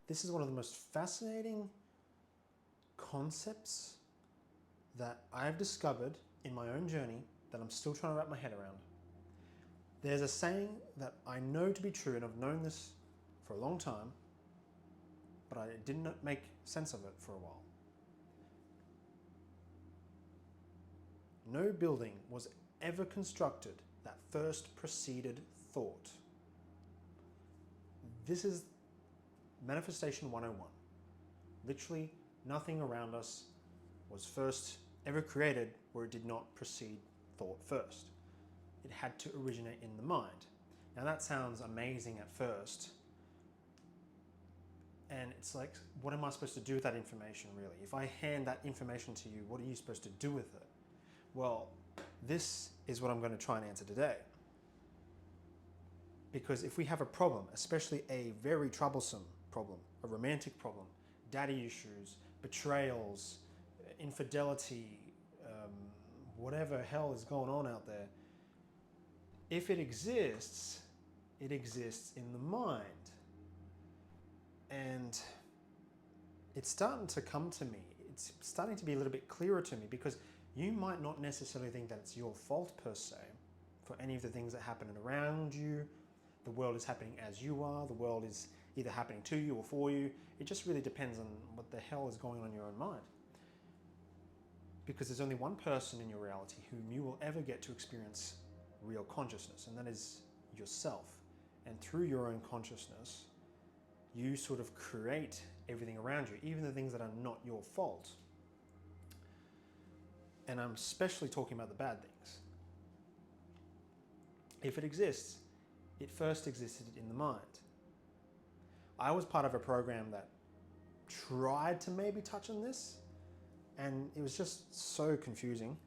This is one of the most fascinating concepts that I've discovered in my own journey that I'm still trying to wrap my head around. There's a saying that I know to be true, and I've known this for a long time, but I didn't make sense of it for a while. No building was ever constructed that first preceded thought. This is Manifestation 101. Literally nothing around us was first ever created where it did not precede thought first. It had to originate in the mind. Now that sounds amazing at first. And it's like, what am I supposed to do with that information really? If I hand that information to you, what are you supposed to do with it? Well, this is what I'm going to try and answer today. Because if we have a problem, especially a very troublesome problem, a romantic problem, daddy issues, betrayals, infidelity, whatever hell is going on out there, if it exists in the mind. And it's starting to come to me. It's starting to be a little bit clearer to me, because you might not necessarily think that it's your fault per se for any of the things that happen around you. The world is happening as you are. The world is either happening to you or for you. It just really depends on what the hell is going on in your own mind. Because there's only one person in your reality whom you will ever get to experience real consciousness, and that is yourself. And through your own consciousness, you sort of create everything around you, even the things that are not your fault. And I'm especially talking about the bad things. If it exists, it first existed in the mind. I was part of a program that tried to maybe touch on this, and it was just so confusing.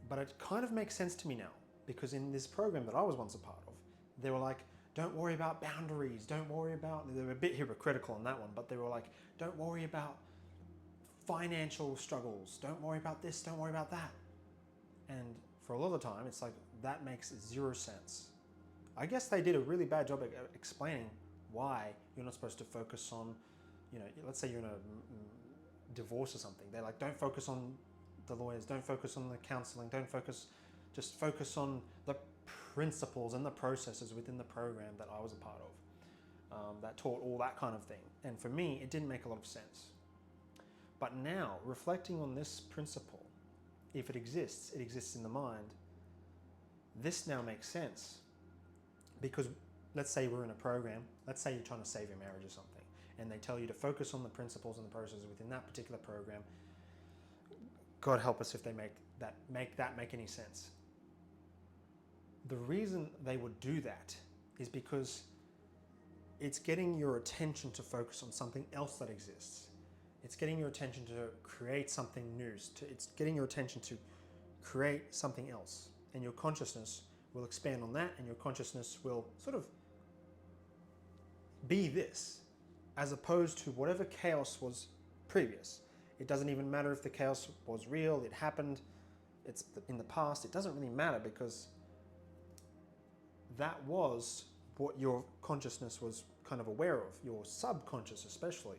But it kind of makes sense to me now, because in this program that I was once a part of, they were like, don't worry about boundaries, don't worry about, they were a bit hypocritical on that one, but they were like, don't worry about financial struggles, don't worry about this, don't worry about that. And for a lot of the time, it's like, that makes zero sense. I guess they did a really bad job at explaining why you're not supposed to focus on, let's say you're in a divorce or something. They're like, don't focus on the lawyers, don't focus on the counseling, just focus on the principles and the processes within the program that I was a part of, that taught all that kind of thing. And for me, it didn't make a lot of sense. But now, reflecting on this principle, if it exists in the mind, this now makes sense. Because let's say we're in a program, let's say you're trying to save your marriage or something, and they tell you to focus on the principles and the processes within that particular program. God help us if they make that make any sense. The reason they would do that is because it's getting your attention to focus on something else that exists. It's getting your attention to create something new. It's getting your attention to create something else. And your consciousness will expand on that, and your consciousness will sort of be this, as opposed to whatever chaos was previous. It doesn't even matter if the chaos was real, it happened, it's in the past. It doesn't really matter, because that was what your consciousness was kind of aware of, your subconscious especially,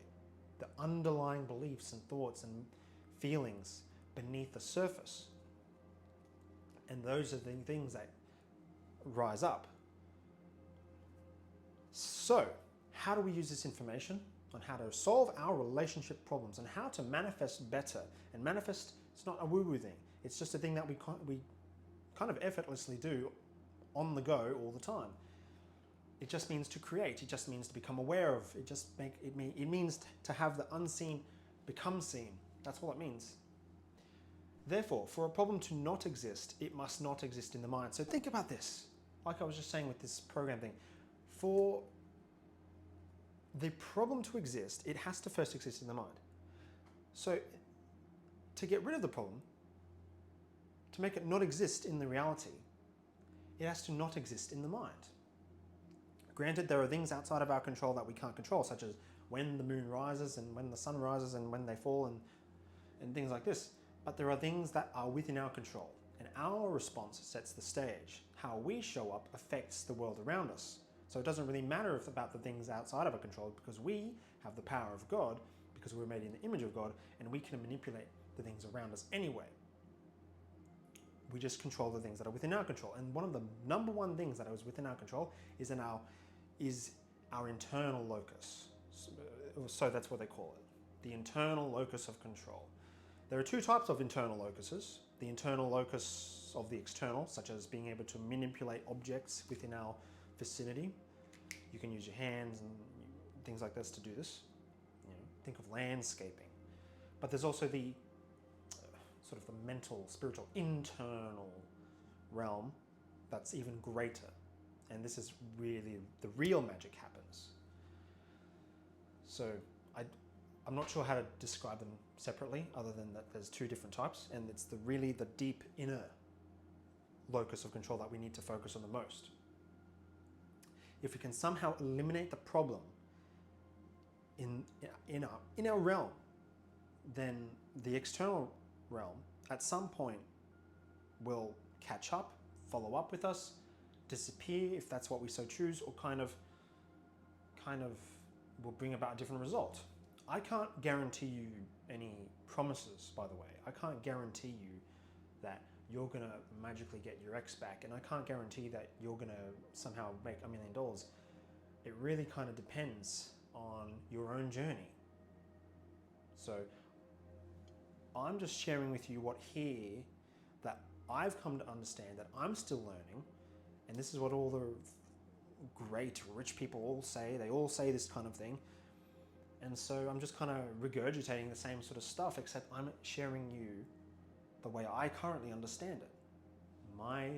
the underlying beliefs and thoughts and feelings beneath the surface. And those are the things that rise up. So, how do we use this information on how to solve our relationship problems and how to manifest better? And manifest, it's not a woo-woo thing. It's just a thing that we kind of effortlessly do on the go all the time. It just means to create. It just means to become aware of. It means to have the unseen become seen. That's all it means. Therefore, for a problem to not exist, it must not exist in the mind. So think about this. Like I was just saying with this program thing. For the problem to exist, it has to first exist in the mind. So to get rid of the problem, to make it not exist in the reality, it has to not exist in the mind. Granted, there are things outside of our control that we can't control, such as when the moon rises and when the sun rises and when they fall and things like this. But there are things that are within our control, and our response sets the stage. How we show up affects the world around us. So it doesn't really matter about the things outside of our control, because we have the power of God because we're made in the image of God, and we can manipulate the things around us anyway. We just control the things that are within our control. And one of the number one things that is within our control is our internal locus. So that's what they call it, the internal locus of control. There are two types of internal locuses. The internal locus of the external, such as being able to manipulate objects within our vicinity. You can use your hands and things like this to do this. Think of landscaping. But there's also the sort of the mental, spiritual, internal realm that's even greater. And this is really the real magic happens. So I'm not sure how to describe them separately, other than that there's two different types, and it's really the deep inner locus of control that we need to focus on the most. If we can somehow eliminate the problem in our realm, then the external realm at some point will catch up, follow up with us, disappear if that's what we so choose, or kind of will bring about a different result. I can't guarantee you any promises, by the way. I can't guarantee you that you're going to magically get your ex back, and I can't guarantee that you're going to somehow make $1 million. It really kind of depends on your own journey. So I'm just sharing with you what here that I've come to understand, that I'm still learning, and this is what all the great rich people all say. They all say this kind of thing. And so I'm just kind of regurgitating the same sort of stuff, except I'm sharing you the way I currently understand it. My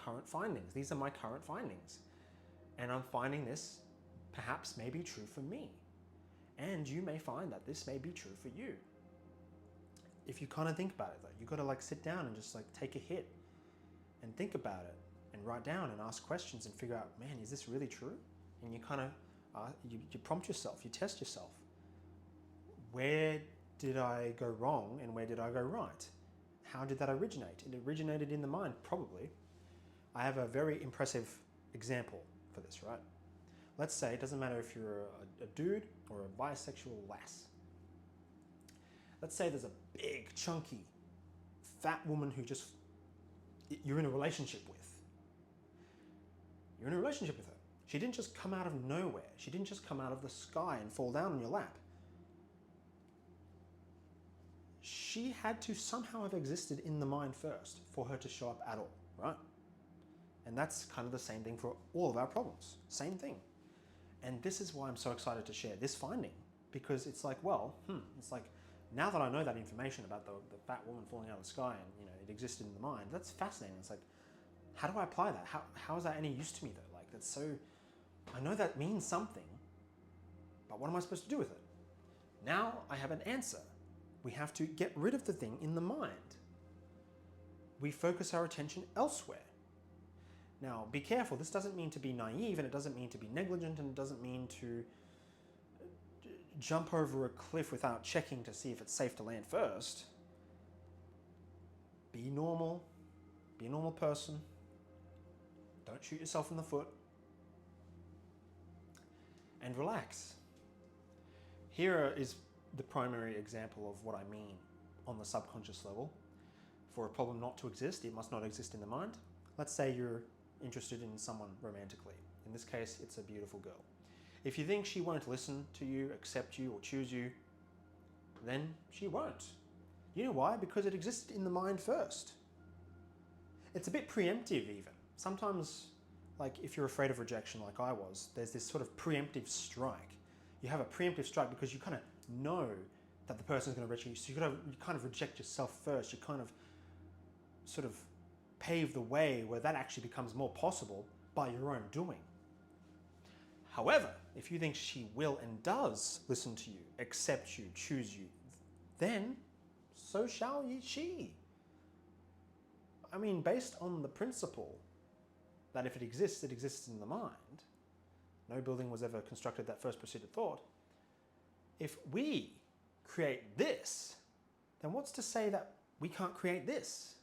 current findings. These are my current findings. And I'm finding this perhaps may be true for me. And you may find that this may be true for you. If you kind of think about it though, you've got to like sit down and just like take a hit and think about it and write down and ask questions and figure out, man, is this really true? And you kind of, you prompt yourself, you test yourself. Where did I go wrong and where did I go right? How did that originate? It originated in the mind, probably. I have a very impressive example for this, right? Let's say, it doesn't matter if you're a dude or a bisexual lass. Let's say there's a big, chunky, fat woman who just, you're in a relationship with. You're in a relationship with her. She didn't just come out of nowhere. She didn't just come out of the sky and fall down on your lap. She had to somehow have existed in the mind first for her to show up at all, right? And that's kind of the same thing for all of our problems. Same thing. And this is why I'm so excited to share this finding, because it's like, well, it's like, now that I know that information about the fat woman falling out of the sky and it existed in the mind, that's fascinating. It's like, how do I apply that? How is that any use to me though? Like, that's so, I know that means something, but what am I supposed to do with it? Now I have an answer. We have to get rid of the thing in the mind. We focus our attention elsewhere. Now, be careful. This doesn't mean to be naive, and it doesn't mean to be negligent, and it doesn't mean to jump over a cliff without checking to see if it's safe to land first. Be normal. Be a normal person. Don't shoot yourself in the foot. And relax. Here is the primary example of what I mean on the subconscious level. For a problem not to exist, it must not exist in the mind. Let's say you're interested in someone romantically. In this case, it's a beautiful girl. If you think she won't listen to you, accept you, or choose you, then she won't. You know why? Because it existed in the mind first. It's a bit preemptive even. Sometimes, like if you're afraid of rejection like I was, there's this sort of preemptive strike. You have a preemptive strike because you kind of know that the person's going to reject you, so you kind of reject yourself first. You kind of sort of pave the way where that actually becomes more possible by your own doing. However, if you think she will and does listen to you, accept you, choose you, then so shall she. I mean, based on the principle that if it exists in the mind. No building was ever constructed that first preceded thought. If we create this, then what's to say that we can't create this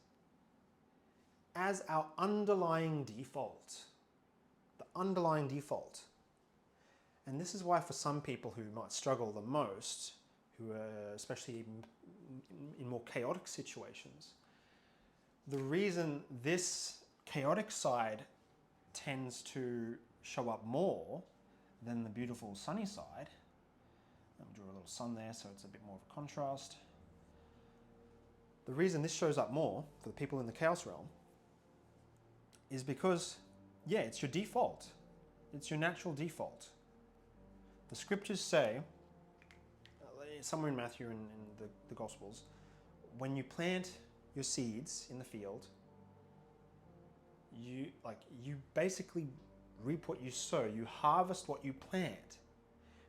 as our underlying default? The underlying default. And this is why for some people who might struggle the most, who are especially in more chaotic situations, the reason this chaotic side tends to show up more than the beautiful sunny side. I'll draw a little sun there so it's a bit more of a contrast. The reason this shows up more for the people in the chaos realm is because, yeah, it's your default. It's your natural default. The scriptures say, somewhere in Matthew and in the Gospels, when you plant your seeds in the field, you basically reap what you sow. You harvest what you plant.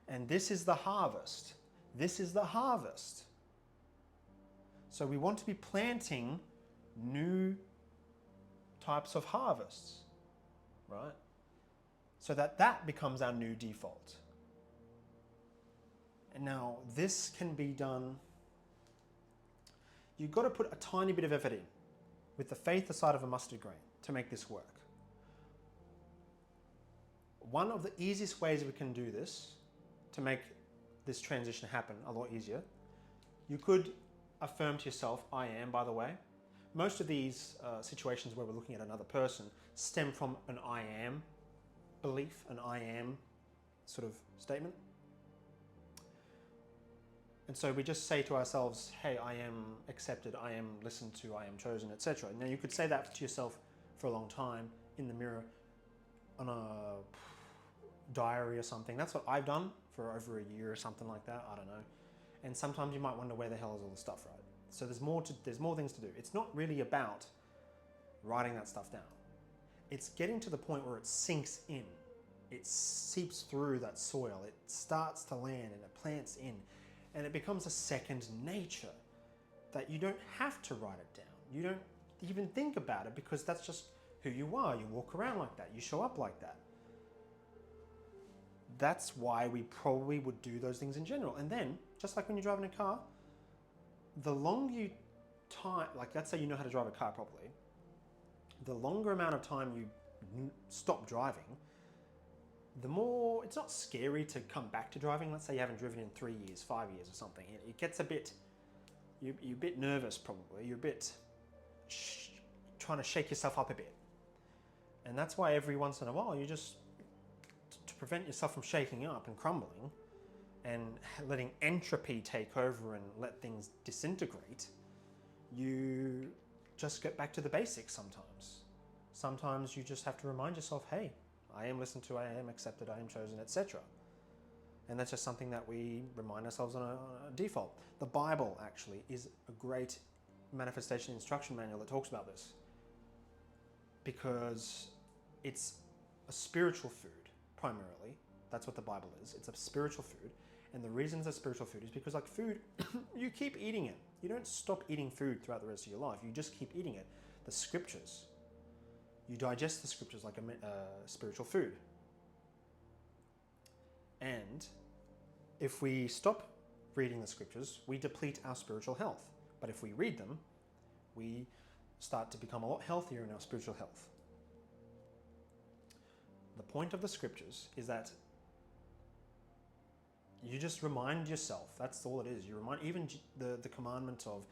And this is the harvest. This is the harvest. So we want to be planting new types of harvests, right? So that becomes our new default. And now this can be done. You've got to put a tiny bit of effort in with the faith the size of a mustard grain to make this work. One of the easiest ways we can do this to make this transition happen a lot easier, you could affirm to yourself, I am, by the way. Most of these situations where we're looking at another person stem from an I am belief, an I am sort of statement. And so we just say to ourselves, hey, I am accepted, I am listened to, I am chosen, etc. Now you could say that to yourself for a long time in the mirror, on a diary or something. That's what I've done for over a year or something like that, I don't know. And sometimes you might wonder where the hell is all the stuff, right? So there's more things to do. It's not really about writing that stuff down. It's getting to the point where it sinks in. It seeps through that soil. It starts to land and it plants in. And it becomes a second nature that you don't have to write it down. You don't even think about it because that's just who you are. You walk around like that. You show up like that. That's why we probably would do those things in general. And then, just like when you're driving a car, the longer you time, like let's say you know how to drive a car properly, the longer amount of time you stop driving, the more, it's not scary to come back to driving. Let's say you haven't driven in 3 years, 5 years or something. It gets a bit, you're a bit nervous probably. You're a bit trying to shake yourself up a bit. And that's why every once in a while you just, to prevent yourself from shaking up and crumbling and letting entropy take over and let things disintegrate, you just get back to the basics sometimes. Sometimes you just have to remind yourself, hey, I am listened to, I am accepted, I am chosen, etc. And that's just something that we remind ourselves on a default. The Bible actually is a great manifestation instruction manual that talks about this because it's a spiritual food primarily. That's what the Bible is. It's a spiritual food. And the reason it's a spiritual food is because like food, you keep eating it. You don't stop eating food throughout the rest of your life. You just keep eating it. The scriptures, you digest the scriptures like a spiritual food. And if we stop reading the scriptures, we deplete our spiritual health. But if we read them, we start to become a lot healthier in our spiritual health. The point of the scriptures is that you just remind yourself, that's all it is. You remind, even the commandment of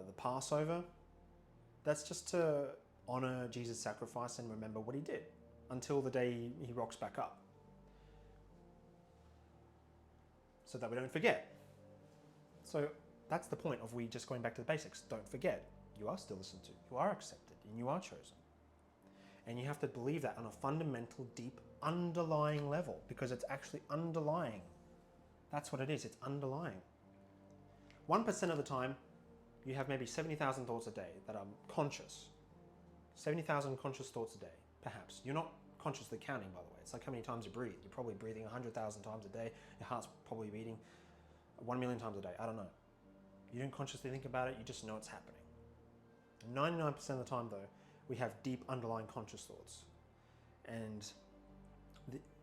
the Passover, that's just to honor Jesus' sacrifice and remember what he did until the day he rocks back up. So that we don't forget. So that's the point of we just going back to the basics. Don't forget, you are still listened to, you are accepted, and you are chosen. And you have to believe that on a fundamental, deep, underlying level because it's actually underlying. That's what it is, it's underlying. 1% of the time, you have maybe 70,000 thoughts a day that are conscious. 70,000 conscious thoughts a day, perhaps. You're not consciously counting, by the way. It's like how many times you breathe. You're probably breathing 100,000 times a day. Your heart's probably beating 1 million times a day. I don't know. You don't consciously think about it, you just know it's happening. 99% of the time, though, we have deep underlying conscious thoughts. And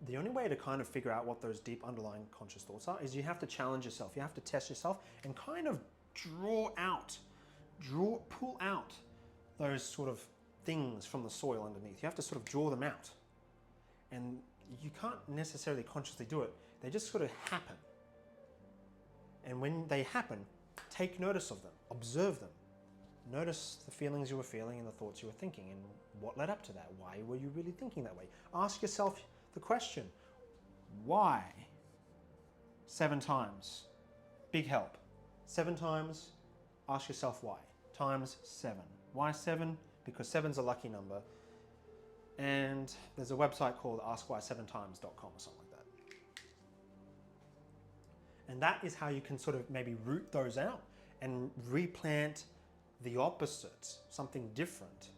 the only way to kind of figure out what those deep underlying conscious thoughts are is you have to challenge yourself. You have to test yourself and kind of pull out those sort of things from the soil underneath. You have to sort of draw them out and you can't necessarily consciously do it. They just sort of happen. And when they happen, take notice of them, observe them. Notice the feelings you were feeling and the thoughts you were thinking and what led up to that. Why were you really thinking that way? Ask yourself the question, why? 7 times. Big help. 7 times, ask yourself why. Times 7. Why 7? Because 7's a lucky number. And there's a website called askwhy7times.com or something like that. And that is how you can sort of maybe root those out and replant the opposite, something different.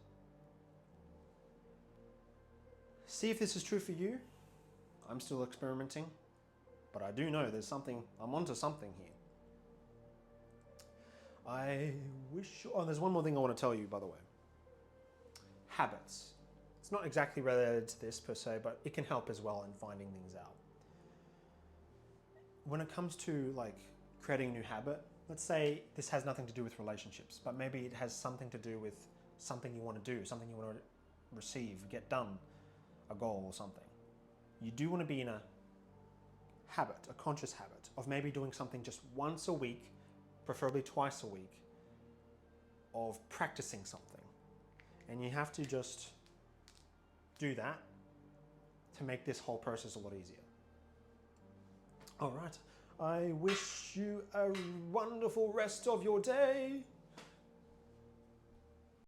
See if this is true for you. I'm still experimenting, but I do know I'm onto something here. There's one more thing I want to tell you, by the way. Habits. It's not exactly related to this per se, but it can help as well in finding things out. When it comes to like creating a new habit, let's say this has nothing to do with relationships, but maybe it has something to do with something you want to do, something you want to receive, get done, a goal or something. You do want to be in a habit, a conscious habit of maybe doing something just once a week, preferably twice a week, of practicing something. And you have to just do that to make this whole process a lot easier. All right. I wish you a wonderful rest of your day.